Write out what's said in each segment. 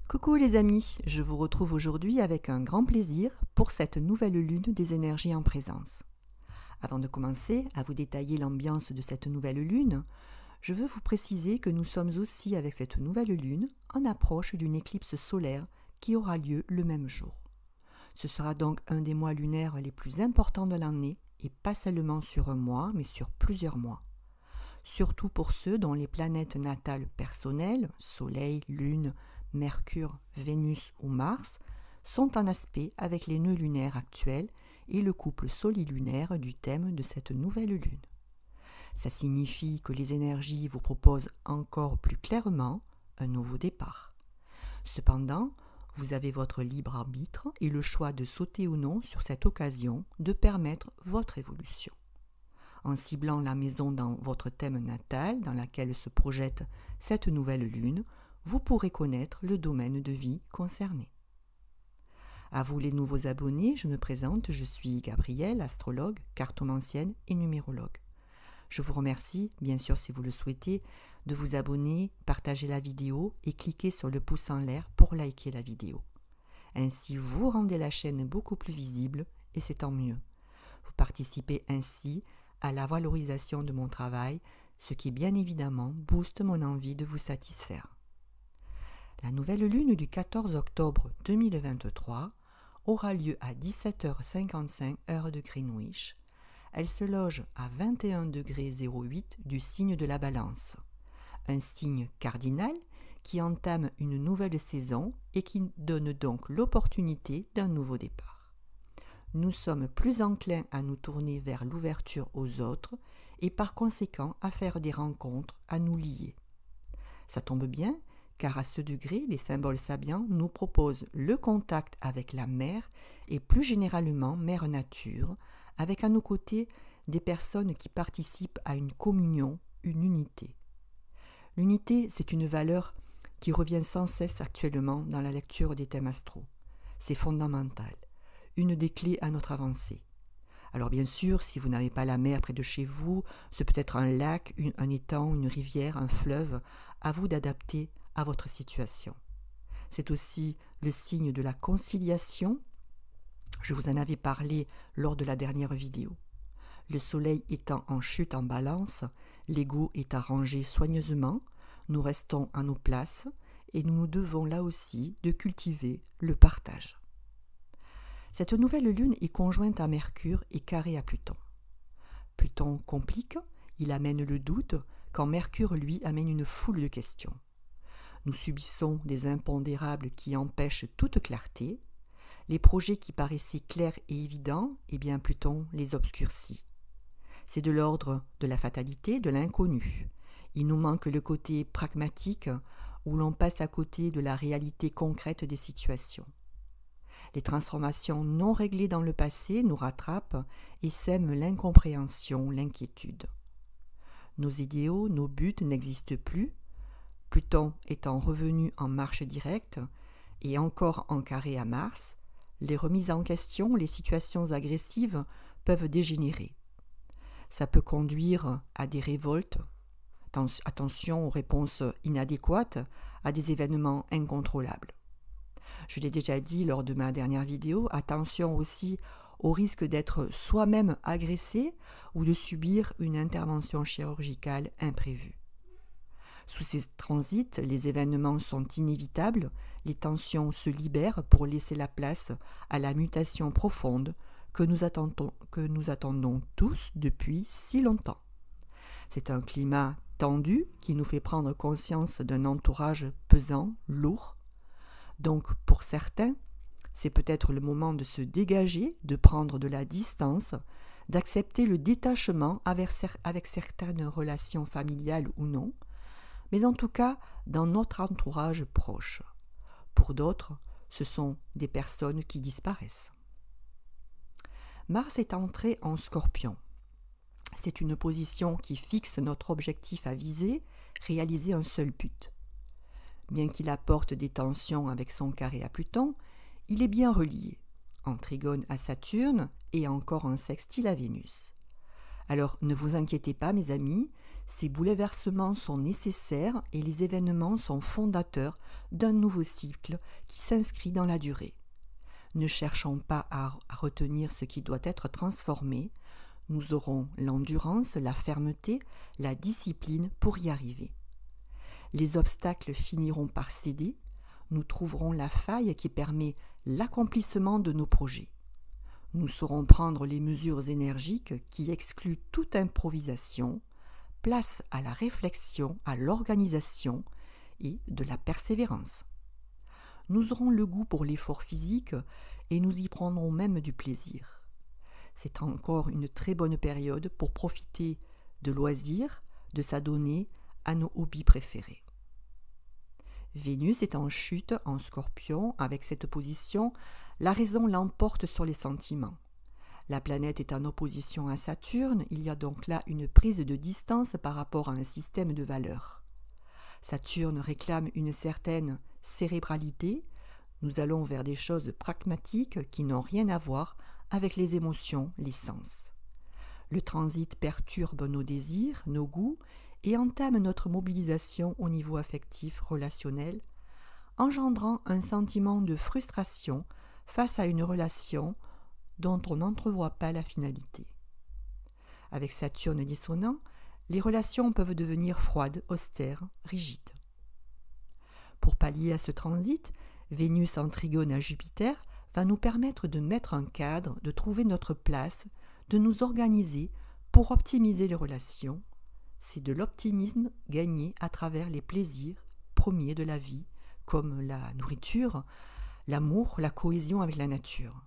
Coucou les amis, je vous retrouve aujourd'hui avec un grand plaisir pour cette nouvelle lune des énergies en présence. Avant de commencer à vous détailler l'ambiance de cette nouvelle lune, je veux vous préciser que nous sommes aussi avec cette nouvelle lune en approche d'une éclipse solaire qui aura lieu le même jour. Ce sera donc un des mois lunaires les plus importants de l'année et pas seulement sur un mois mais sur plusieurs mois. Surtout pour ceux dont les planètes natales personnelles, Soleil, Lune, Mercure, Vénus ou Mars, sont en aspect avec les nœuds lunaires actuels et le couple solilunaire du thème de cette nouvelle lune. Ça signifie que les énergies vous proposent encore plus clairement un nouveau départ. Cependant, vous avez votre libre arbitre et le choix de sauter ou non sur cette occasion de permettre votre évolution. En ciblant la maison dans votre thème natal dans laquelle se projette cette nouvelle lune, vous pourrez connaître le domaine de vie concerné. À vous les nouveaux abonnés, je me présente, je suis Gabrielle, astrologue, cartomancienne et numérologue. Je vous remercie, bien sûr si vous le souhaitez, de vous abonner, partager la vidéo et cliquer sur le pouce en l'air pour liker la vidéo. Ainsi, vous rendez la chaîne beaucoup plus visible et c'est tant mieux. Vous participez ainsi à la valorisation de mon travail, ce qui bien évidemment booste mon envie de vous satisfaire. La nouvelle lune du 14 octobre 2023 aura lieu à 17h55 heure de Greenwich. Elle se loge à 21,08 °, du signe de la Balance, un signe cardinal qui entame une nouvelle saison et qui donne donc l'opportunité d'un nouveau départ. Nous sommes plus enclins à nous tourner vers l'ouverture aux autres et par conséquent à faire des rencontres, à nous lier. Ça tombe bien, car à ce degré, les symboles sabiens nous proposent le contact avec la Mère et plus généralement Mère Nature, avec à nos côtés des personnes qui participent à une communion, une unité. L'unité, c'est une valeur qui revient sans cesse actuellement dans la lecture des thèmes astraux. C'est fondamental, une des clés à notre avancée. Alors bien sûr, si vous n'avez pas la mer près de chez vous, ce peut être un lac, un étang, une rivière, un fleuve, à vous d'adapter à votre situation. C'est aussi le signe de la conciliation. Je vous en avais parlé lors de la dernière vidéo. Le soleil étant en chute en balance, l'ego est arrangé soigneusement, nous restons à nos places et nous nous devons là aussi de cultiver le partage. Cette nouvelle lune est conjointe à Mercure et carrée à Pluton. Pluton complique, il amène le doute, quand Mercure, lui, amène une foule de questions. Nous subissons des impondérables qui empêchent toute clarté. Les projets qui paraissaient clairs et évidents, eh bien Pluton les obscurcit. C'est de l'ordre de la fatalité, de l'inconnu. Il nous manque le côté pragmatique où l'on passe à côté de la réalité concrète des situations. Les transformations non réglées dans le passé nous rattrapent et sèment l'incompréhension, l'inquiétude. Nos idéaux, nos buts n'existent plus. Pluton étant revenu en marche directe et encore en carré à Mars, les remises en question, les situations agressives peuvent dégénérer. Ça peut conduire à des révoltes, attention aux réponses inadéquates, à des événements incontrôlables. Je l'ai déjà dit lors de ma dernière vidéo, attention aussi au risque d'être soi-même agressé ou de subir une intervention chirurgicale imprévue. Sous ces transits, les événements sont inévitables, les tensions se libèrent pour laisser la place à la mutation profonde que nous attendons tous depuis si longtemps. C'est un climat tendu qui nous fait prendre conscience d'un entourage pesant, lourd. Donc pour certains, c'est peut-être le moment de se dégager, de prendre de la distance, d'accepter le détachement avec certaines relations familiales ou non, mais en tout cas dans notre entourage proche. Pour d'autres, ce sont des personnes qui disparaissent. Mars est entré en Scorpion. C'est une position qui fixe notre objectif à viser, réaliser un seul but. Bien qu'il apporte des tensions avec son carré à Pluton, il est bien relié, en trigone à Saturne et encore en sextile à Vénus. Alors ne vous inquiétez pas mes amis, Ces bouleversements sont nécessaires et les événements sont fondateurs d'un nouveau cycle qui s'inscrit dans la durée. Ne cherchons pas à retenir ce qui doit être transformé, nous aurons l'endurance, la fermeté, la discipline pour y arriver. Les obstacles finiront par céder, nous trouverons la faille qui permet l'accomplissement de nos projets. Nous saurons prendre les mesures énergiques qui excluent toute improvisation, place à la réflexion, à l'organisation et de la persévérance. Nous aurons le goût pour l'effort physique et nous y prendrons même du plaisir. C'est encore une très bonne période pour profiter de loisirs, de s'adonner à nos hobbies préférés. Vénus est en chute en Scorpion. Avec cette position, la raison l'emporte sur les sentiments. La planète est en opposition à Saturne, il y a donc là une prise de distance par rapport à un système de valeurs. Saturne réclame une certaine cérébralité, nous allons vers des choses pragmatiques qui n'ont rien à voir avec les émotions, les sens. Le transit perturbe nos désirs, nos goûts et entame notre mobilisation au niveau affectif, relationnel, engendrant un sentiment de frustration face à une relation dont on n'entrevoit pas la finalité. Avec Saturne dissonant, les relations peuvent devenir froides, austères, rigides. Pour pallier à ce transit, Vénus en trigone à Jupiter va nous permettre de mettre un cadre, de trouver notre place, de nous organiser pour optimiser les relations. C'est de l'optimisme gagné à travers les plaisirs premiers de la vie, comme la nourriture, l'amour, la cohésion avec la nature.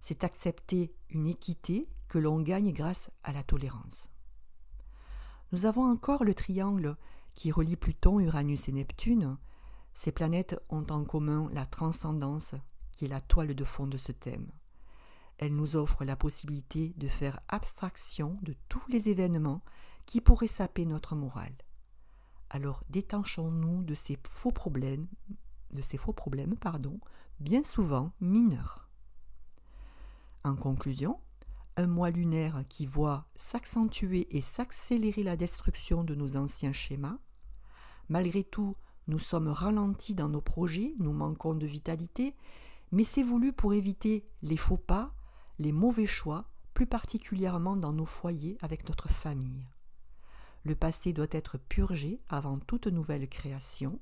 C'est accepter une équité que l'on gagne grâce à la tolérance. Nous avons encore le triangle qui relie Pluton, Uranus et Neptune. Ces planètes ont en commun la transcendance, qui est la toile de fond de ce thème. Elles nous offrent la possibilité de faire abstraction de tous les événements qui pourraient saper notre morale. Alors détachons-nous de ces faux problèmes, bien souvent mineurs. En conclusion, un mois lunaire qui voit s'accentuer et s'accélérer la destruction de nos anciens schémas. Malgré tout, nous sommes ralentis dans nos projets, nous manquons de vitalité, mais c'est voulu pour éviter les faux pas, les mauvais choix, plus particulièrement dans nos foyers avec notre famille. Le passé doit être purgé avant toute nouvelle création.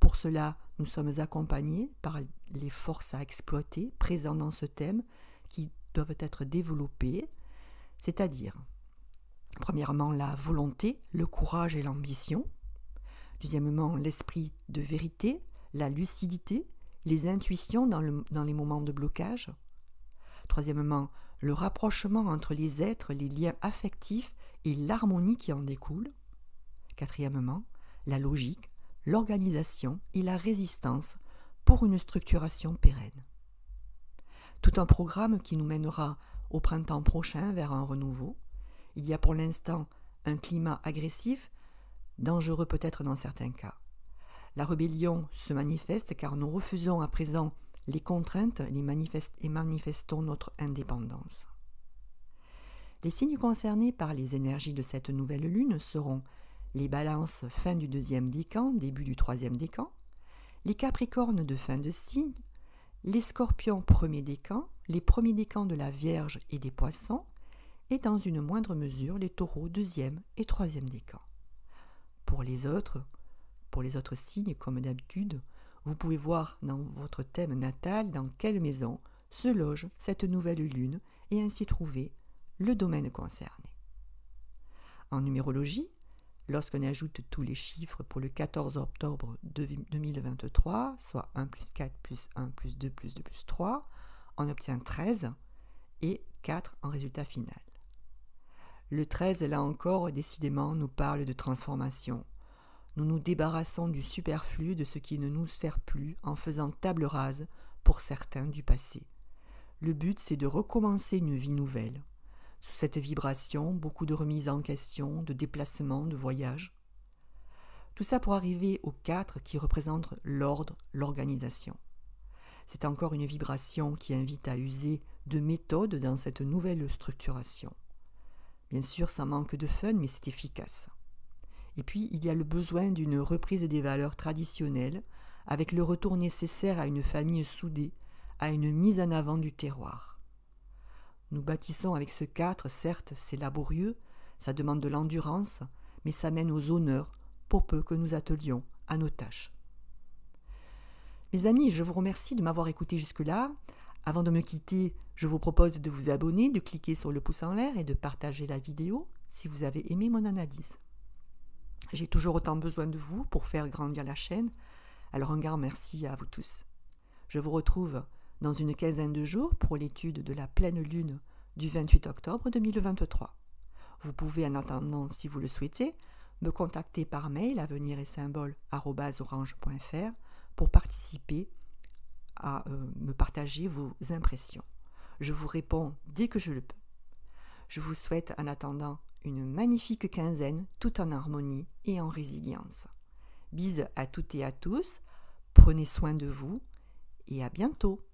Pour cela, nous sommes accompagnés par les forces à exploiter présentes dans ce thème qui doivent être développées, c'est-à-dire, premièrement, la volonté, le courage et l'ambition. Deuxièmement, l'esprit de vérité, la lucidité, les intuitions dans les moments de blocage. Troisièmement, le rapprochement entre les êtres, les liens affectifs et l'harmonie qui en découle. Quatrièmement, la logique, l'organisation et la résistance pour une structuration pérenne. Tout un programme qui nous mènera au printemps prochain vers un renouveau. Il y a pour l'instant un climat agressif, dangereux peut-être dans certains cas. La rébellion se manifeste car nous refusons à présent les contraintes et manifestons notre indépendance. Les signes concernés par les énergies de cette nouvelle lune seront les balances fin du 2e décan, début du 3e décan, les capricornes de fin de signe, les scorpions 1er décan, les premiers décans de la Vierge et des Poissons, et dans une moindre mesure les taureaux 2e et 3e décan. Pour les autres signes, comme d'habitude, vous pouvez voir dans votre thème natal dans quelle maison se loge cette nouvelle lune et ainsi trouver le domaine concerné. En numérologie, lorsqu'on ajoute tous les chiffres pour le 14 octobre 2023, soit 1 plus 4 plus 1 plus 2 plus 2 plus 3, on obtient 13 et 4 en résultat final. Le 13, là encore, décidément, nous parle de transformation. Nous nous débarrassons du superflu, de ce qui ne nous sert plus, en faisant table rase, pour certains, du passé. Le but, c'est de recommencer une vie nouvelle. Sous cette vibration, beaucoup de remises en question, de déplacements, de voyages. Tout ça pour arriver au 4 qui représente l'ordre, l'organisation. C'est encore une vibration qui invite à user de méthodes dans cette nouvelle structuration. Bien sûr, ça manque de fun, mais c'est efficace. Et puis, il y a le besoin d'une reprise des valeurs traditionnelles, avec le retour nécessaire à une famille soudée, à une mise en avant du terroir. Nous bâtissons avec ce 4, certes, c'est laborieux, ça demande de l'endurance, mais ça mène aux honneurs, pour peu que nous attelions à nos tâches. Mes amis, je vous remercie de m'avoir écouté jusque-là. Avant de me quitter, je vous propose de vous abonner, de cliquer sur le pouce en l'air et de partager la vidéo si vous avez aimé mon analyse. J'ai toujours autant besoin de vous pour faire grandir la chaîne, alors un grand merci à vous tous. Je vous retrouve dans une quinzaine de jours pour l'étude de la pleine lune du 28 octobre 2023. Vous pouvez en attendant, si vous le souhaitez, me contacter par mail avenir-et-symbole@orange.fr pour participer à me partager vos impressions. Je vous réponds dès que je le peux. Je vous souhaite en attendant une magnifique quinzaine, tout en harmonie et en résilience. Bises à toutes et à tous, prenez soin de vous et à bientôt.